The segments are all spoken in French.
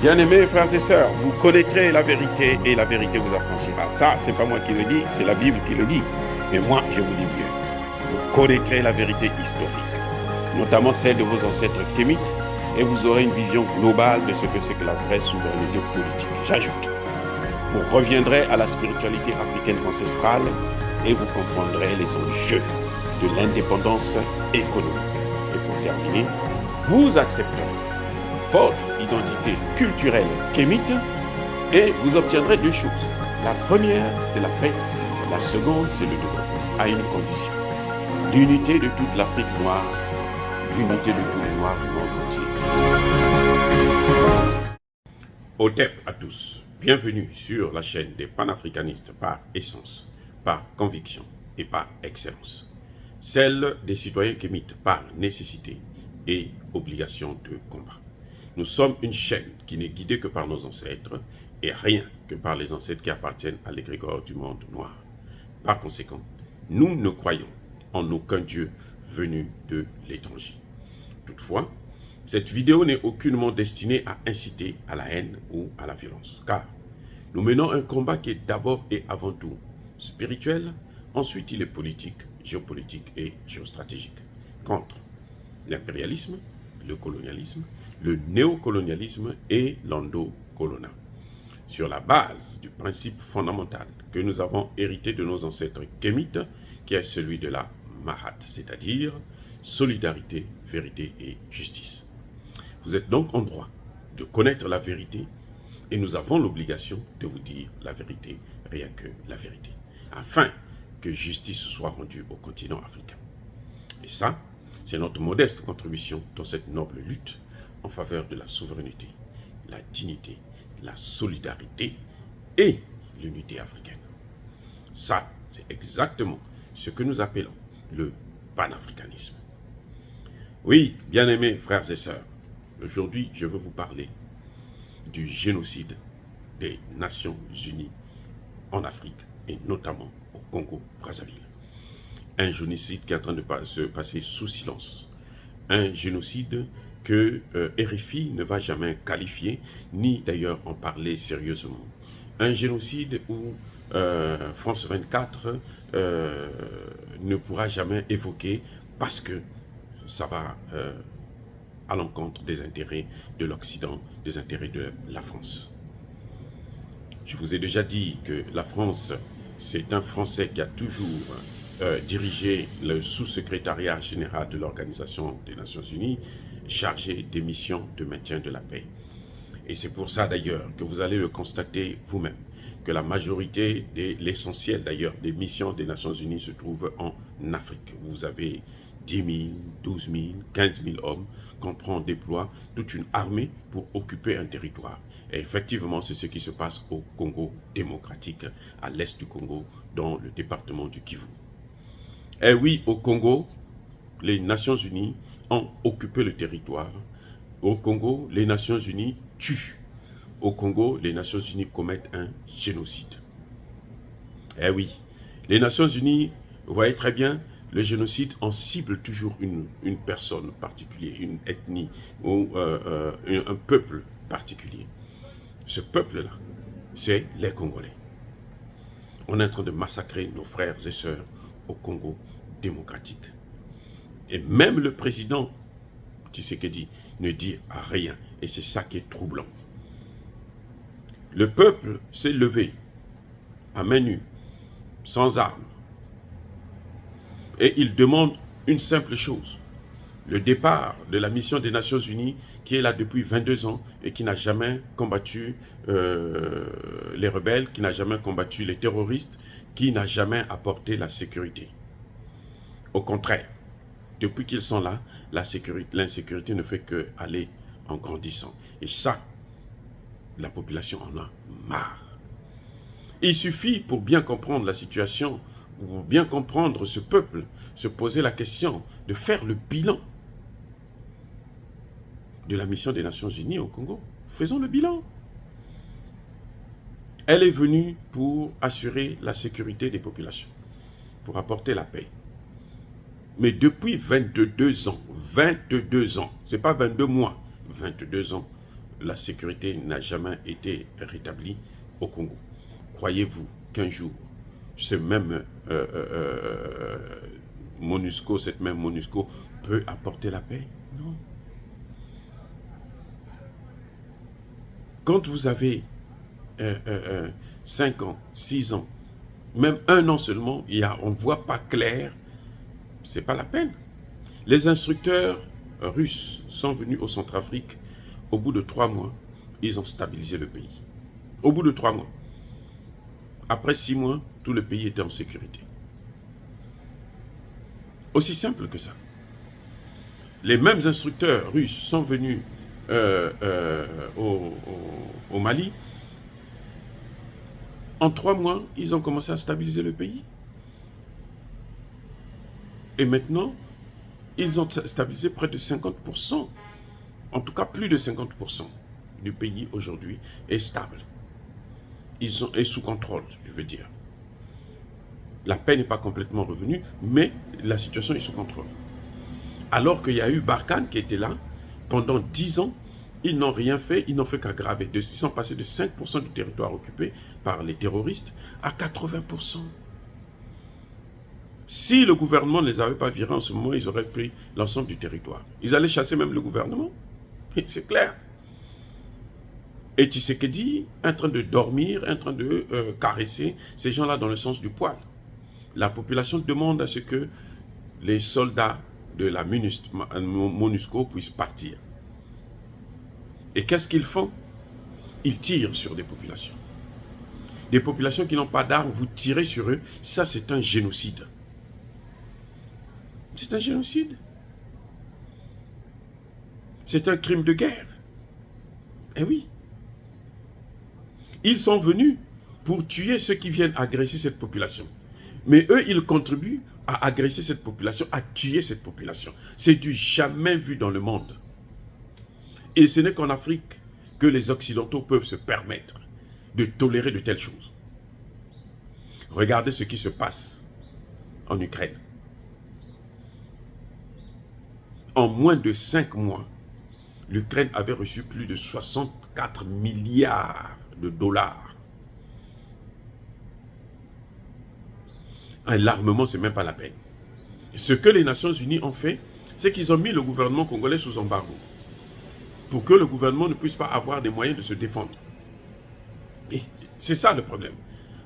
Bien-aimés frères et sœurs, vous connaîtrez la vérité et la vérité vous affranchira. Ça, c'est pas moi qui le dis, c'est la Bible qui le dit. Mais moi, je vous dis mieux. Vous connaîtrez la vérité historique, notamment celle de vos ancêtres kémites, et vous aurez une vision globale de ce que c'est que la vraie souveraineté politique. J'ajoute, vous reviendrez à la spiritualité africaine ancestrale et vous comprendrez les enjeux de l'indépendance économique. Et pour terminer, vous accepterez votre identité culturelle kémite et vous obtiendrez deux choses. La première, c'est la paix. La seconde, c'est le développement, à une condition. L'unité de toute l'Afrique noire, l'unité de tous les Noirs du monde entier. Otep à tous. Bienvenue sur la chaîne des panafricanistes par essence, par conviction et par excellence. Celle des citoyens kémites par nécessité et obligation de combat. Nous sommes une chaîne qui n'est guidée que par nos ancêtres et rien que par les ancêtres qui appartiennent à l'égrégore du monde noir. Par conséquent, nous ne croyons en aucun Dieu venu de l'étranger. Toutefois, cette vidéo n'est aucunement destinée à inciter à la haine ou à la violence, car nous menons un combat qui est d'abord et avant tout spirituel, ensuite il est politique, géopolitique et géostratégique, contre l'impérialisme, le colonialisme, le néocolonialisme et l'endocolona. Sur la base du principe fondamental que nous avons hérité de nos ancêtres kémites, qui est celui de la Mahat, c'est-à-dire solidarité, vérité et justice. Vous êtes donc en droit de connaître la vérité et nous avons l'obligation de vous dire la vérité, rien que la vérité, afin que justice soit rendue au continent africain. Et ça, c'est notre modeste contribution dans cette noble lutte en faveur de la souveraineté, la dignité, la solidarité et l'unité africaine. Ça, c'est exactement ce que nous appelons le panafricanisme. Oui, bien-aimés frères et sœurs, aujourd'hui, je veux vous parler du génocide des Nations Unies en Afrique et notamment au Congo-Brazzaville. Un génocide qui est en train de se passer sous silence. Un génocide que RFI ne va jamais qualifier, ni d'ailleurs en parler sérieusement. Un génocide où France 24 ne pourra jamais évoquer parce que ça va à l'encontre des intérêts de l'Occident, des intérêts de la France. Je vous ai déjà dit que la France, c'est un Français qui a toujours dirigé le sous-secrétariat général de l'Organisation des Nations Unies, chargé des missions de maintien de la paix. Et c'est pour ça d'ailleurs que vous allez le constater vous-même, que la majorité, l'essentiel d'ailleurs des missions des Nations Unies se trouve en Afrique. Vous avez 10 000, 12 000, 15 000 hommes qu'on déploie toute une armée pour occuper un territoire. Et effectivement, c'est ce qui se passe au Congo démocratique, à l'est du Congo, dans le département du Kivu. Et oui, au Congo, les Nations Unies ont occupé le territoire. Au Congo, les Nations Unies tuent. Au Congo, les Nations Unies commettent un génocide. Eh oui, les Nations Unies, vous voyez très bien, le génocide en cible toujours une personne particulière, une ethnie ou un peuple particulier. Ce peuple-là, c'est les Congolais. On est en train de massacrer nos frères et sœurs au Congo démocratique. Et même le président Tshisekedi ne dit rien. Et c'est ça qui est troublant. Le peuple s'est levé à main nue, sans armes. Et il demande une simple chose. Le départ de la mission des Nations Unies qui est là depuis 22 ans et qui n'a jamais combattu les rebelles, qui n'a jamais combattu les terroristes, qui n'a jamais apporté la sécurité. Au contraire, depuis qu'ils sont là, l'insécurité ne fait qu'aller en grandissant. Et ça, la population en a marre. Il suffit, pour bien comprendre la situation, pour bien comprendre ce peuple, se poser la question de faire le bilan de la mission des Nations Unies au Congo. Faisons le bilan. Elle est venue pour assurer la sécurité des populations, pour apporter la paix. Mais depuis 22 ans, ce n'est pas 22 mois, 22 ans, la sécurité n'a jamais été rétablie au Congo. Croyez-vous qu'un jour, ce même MONUSCO, cette même MONUSCO peut apporter la paix? Non. Quand vous avez 5 ans, 6 ans, même 1 an seulement, on ne voit pas clair, c'est pas la peine. Les instructeurs russes sont venus au Centrafrique. Au bout de 3 mois, ils ont stabilisé le pays. Au bout de 3 mois. Après 6 mois, tout le pays était en sécurité. Aussi simple que ça. Les mêmes instructeurs russes sont venus au Mali. En 3 mois, ils ont commencé à stabiliser le pays. Et maintenant, ils ont stabilisé près de 50%. En tout cas, plus de 50% du pays aujourd'hui est stable. Est sous contrôle, je veux dire. La paix n'est pas complètement revenue, mais la situation est sous contrôle. Alors qu'il y a eu Barkhane qui était là, pendant 10 ans, ils n'ont rien fait, ils n'ont fait qu'aggraver. Ils sont passés de 5% du territoire occupé par les terroristes à 80%. Si le gouvernement ne les avait pas virés en ce moment, ils auraient pris l'ensemble du territoire. Ils allaient chasser même le gouvernement. C'est clair. Et Tshisekedi, en train de dormir, en train de caresser ces gens-là dans le sens du poil. La population demande à ce que les soldats de la MONUSCO puissent partir. Et qu'est-ce qu'ils font? Ils tirent sur des populations. Des populations qui n'ont pas d'armes, vous tirez sur eux, ça c'est un génocide. C'est un génocide. C'est un crime de guerre. Eh oui. Ils sont venus pour tuer ceux qui viennent agresser cette population. Mais eux, ils contribuent à agresser cette population, à tuer cette population. C'est du jamais vu dans le monde. Et ce n'est qu'en Afrique que les Occidentaux peuvent se permettre de tolérer de telles choses. Regardez ce qui se passe en Ukraine. En moins de 5 mois, l'Ukraine avait reçu plus de 64 milliards de dollars. L'armement, ce n'est même pas la peine. Ce que les Nations Unies ont fait, c'est qu'ils ont mis le gouvernement congolais sous embargo. Pour que le gouvernement ne puisse pas avoir des moyens de se défendre. Et c'est ça le problème.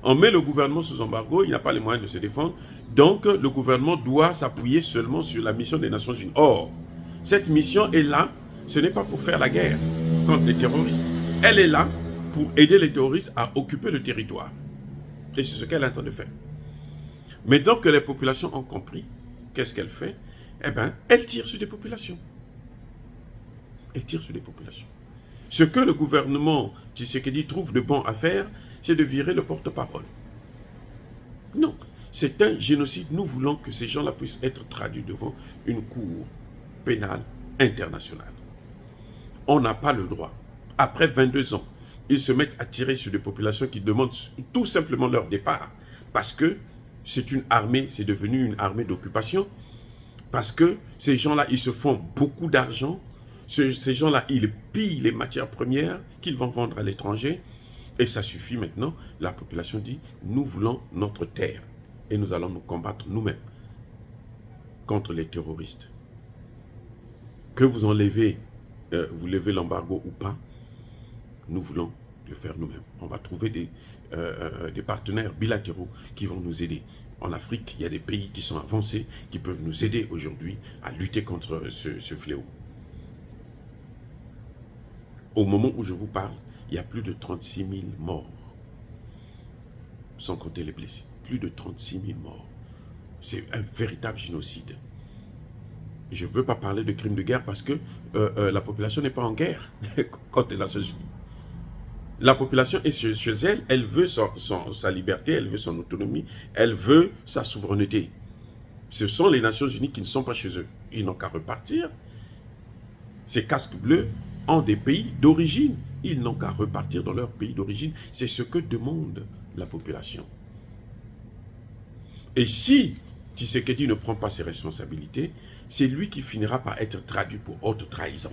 On met le gouvernement sous embargo, il n'a pas les moyens de se défendre. Donc, le gouvernement doit s'appuyer seulement sur la mission des Nations Unies. Or, cette mission est là, ce n'est pas pour faire la guerre contre les terroristes. Elle est là pour aider les terroristes à occuper le territoire. Et c'est ce qu'elle est en train de faire. Maintenant que les populations ont compris, qu'est-ce qu'elle fait? Eh bien, elle tire sur des populations. Elle tire sur des populations. Ce que le gouvernement Tshisekedi trouve de bon à faire, c'est de virer le porte-parole. Non, c'est un génocide. Nous voulons que ces gens-là puissent être traduits devant une cour pénale internationale. On n'a pas le droit. Après 22 ans, ils se mettent à tirer sur des populations qui demandent tout simplement leur départ. Parce que c'est une armée, c'est devenu une armée d'occupation. Parce que ces gens-là, ils se font beaucoup d'argent. Ces gens-là, ils pillent les matières premières qu'ils vont vendre à l'étranger. Et ça suffit maintenant. La population dit, nous voulons notre terre. Et nous allons nous combattre nous-mêmes contre les terroristes. Que vous enlevez, vous levez l'embargo ou pas, nous voulons le faire nous-mêmes. On va trouver des partenaires bilatéraux qui vont nous aider. En Afrique, il y a des pays qui sont avancés, qui peuvent nous aider aujourd'hui à lutter contre ce fléau. Au moment où je vous parle, il y a plus de 36 000 morts, sans compter les blessés. Plus de 36 000 morts. C'est un véritable génocide. Je ne veux pas parler de crimes de guerre parce que la population n'est pas en guerre contre les Nations Unies. La population est chez elle, elle veut sa liberté, elle veut son autonomie, elle veut sa souveraineté. Ce sont les Nations Unies qui ne sont pas chez eux. Ils n'ont qu'à repartir. Ces casques bleus ont des pays d'origine. Ils n'ont qu'à repartir dans leur pays d'origine. C'est ce que demande la population. Et si Tshisekedi ne prend pas ses responsabilités, c'est lui qui finira par être traduit pour haute trahison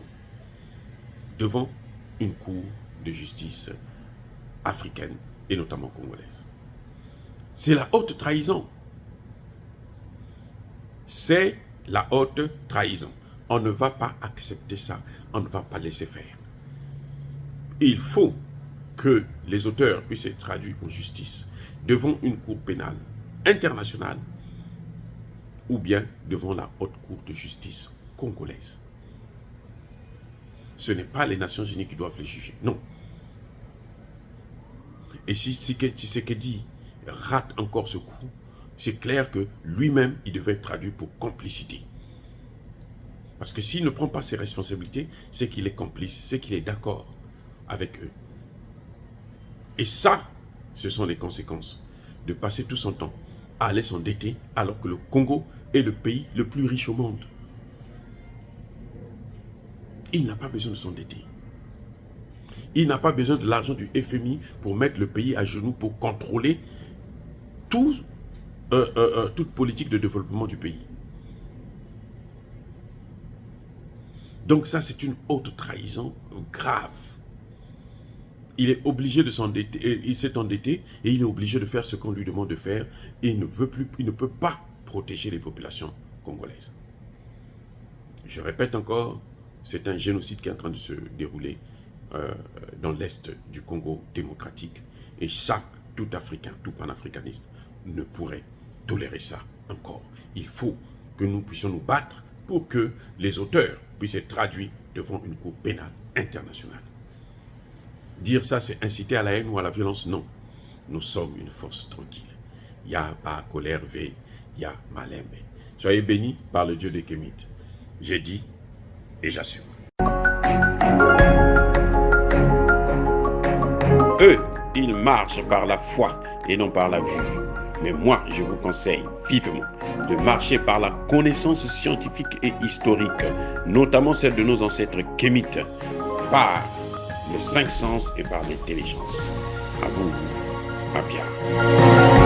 devant une cour de justice africaine et notamment congolaise. C'est la haute trahison. C'est la haute trahison. On ne va pas accepter ça. On ne va pas laisser faire. Il faut que les auteurs puissent être traduits en justice devant une cour pénale internationale ou bien devant la haute cour de justice congolaise. Ce n'est pas les Nations Unies qui doivent les juger, non. Et si Tshisekedi rate encore ce coup, c'est clair que lui-même, il devait être traduit pour complicité. Parce que s'il ne prend pas ses responsabilités, c'est qu'il est complice, c'est qu'il est d'accord avec eux. Et ça, ce sont les conséquences de passer tout son temps à aller s'endetter alors que le Congo est le pays le plus riche au monde. Il n'a pas besoin de s'endetter. Il n'a pas besoin de l'argent du FMI pour mettre le pays à genoux, pour contrôler toute politique de développement du pays. Donc ça, c'est une haute trahison grave. Il est obligé de s'endetter, il s'est endetté et il est obligé de faire ce qu'on lui demande de faire et il ne peut pas protéger les populations congolaises. Je répète encore, c'est un génocide qui est en train de se dérouler dans l'est du Congo démocratique. Et ça, tout Africain, tout panafricaniste ne pourrait tolérer ça encore. Il faut que nous puissions nous battre pour que les auteurs puissent être traduits devant une cour pénale internationale. Dire ça, c'est inciter à la haine ou à la violence? Non. Nous sommes une force tranquille. Il y a pas colère V, il y a Malembe. Soyez bénis par le Dieu des Kémites. J'ai dit et j'assume. Eux, ils marchent par la foi et non par la vue. Mais moi, je vous conseille vivement de marcher par la connaissance scientifique et historique, notamment celle de nos ancêtres kémites, par les 5 sens et par l'intelligence. À vous, Apia.